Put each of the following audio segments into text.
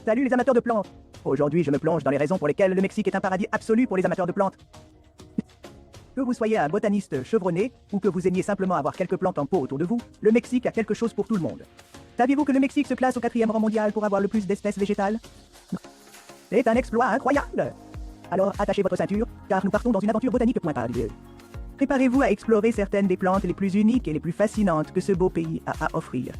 Salut les amateurs de plantes. Aujourd'hui, je me plonge dans les raisons pour lesquelles le Mexique est un paradis absolu pour les amateurs de plantes. Que vous soyez un botaniste chevronné ou que vous aimiez simplement avoir quelques plantes en pot autour de vous, le Mexique a quelque chose pour tout le monde. Saviez-vous que le Mexique se classe au 4e rang mondial pour avoir le plus d'espèces végétales? C'est un exploit incroyable. Alors attachez votre ceinture, car nous partons dans une aventure botanique pointable. Préparez-vous à explorer certaines des plantes les plus uniques et les plus fascinantes que ce beau pays a à offrir.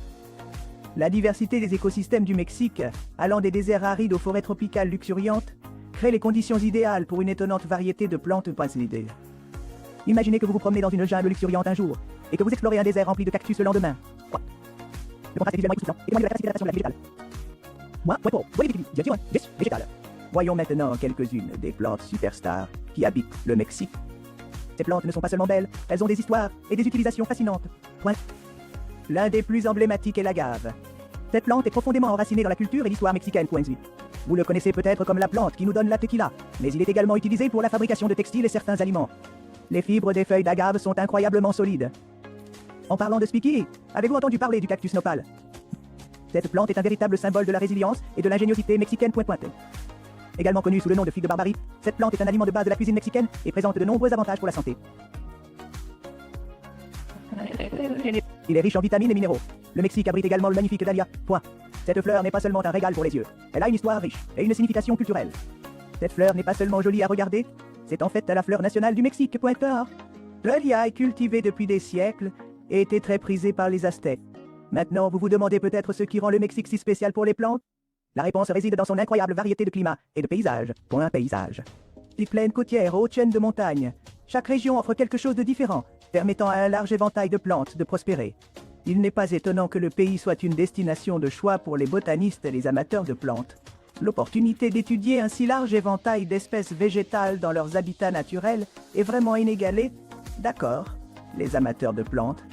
La diversité des écosystèmes du Mexique, allant des déserts arides aux forêts tropicales luxuriantes, crée les conditions idéales pour une étonnante variété de plantes poisonnées. Imaginez que vous vous promenez dans une jungle luxuriante un jour, et que vous explorez un désert rempli de cactus le lendemain. Le contraste est visuellement époustouflant, et témoigne de la capacité d'adaptation de la vie végétale. Végétale. Voyons maintenant quelques-unes des plantes superstars qui habitent le Mexique. Ces plantes ne sont pas seulement belles, elles ont des histoires et des utilisations fascinantes. L'un des plus emblématiques est l'agave. Cette plante est profondément enracinée dans la culture et l'histoire mexicaine. Vous le connaissez peut-être comme la plante qui nous donne la tequila, mais il est également utilisé pour la fabrication de textiles et certains aliments. Les fibres des feuilles d'agave sont incroyablement solides. En parlant de Speaky, avez-vous entendu parler du cactus nopal? Cette plante est un véritable symbole de la résilience et de l'ingéniosité mexicaine. Également connue sous le nom de figue de Barbarie, cette plante est un aliment de base de la cuisine mexicaine et présente de nombreux avantages pour la santé. Il est riche en vitamines et minéraux. Le Mexique abrite également le magnifique dahlia. Cette fleur n'est pas seulement un régal pour les yeux, elle a une histoire riche et une signification culturelle. Cette fleur n'est pas seulement jolie à regarder, c'est en fait la fleur nationale du Mexique. Le dahlia est cultivé depuis des siècles et était très prisé par les Aztèques. Maintenant, vous vous demandez peut-être ce qui rend le Mexique si spécial pour les plantes? La réponse réside dans son incroyable variété de climats et de paysages. Paysage. Des plaines côtières aux hautes chaînes de montagnes. Chaque région offre quelque chose de différent, permettant à un large éventail de plantes de prospérer. Il n'est pas étonnant que le pays soit une destination de choix pour les botanistes et les amateurs de plantes. L'opportunité d'étudier un si large éventail d'espèces végétales dans leurs habitats naturels est vraiment inégalée. D'accord, les amateurs de plantes.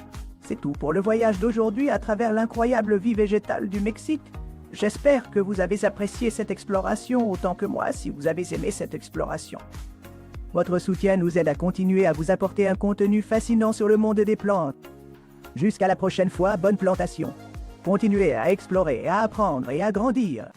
C'est tout pour le voyage d'aujourd'hui à travers l'incroyable vie végétale du Mexique. J'espère que vous avez apprécié cette exploration autant que moi si vous avez aimé cette exploration. Votre soutien nous aide à continuer à vous apporter un contenu fascinant sur le monde des plantes. Jusqu'à la prochaine fois, bonne plantation. Continuez à explorer, à apprendre et à grandir.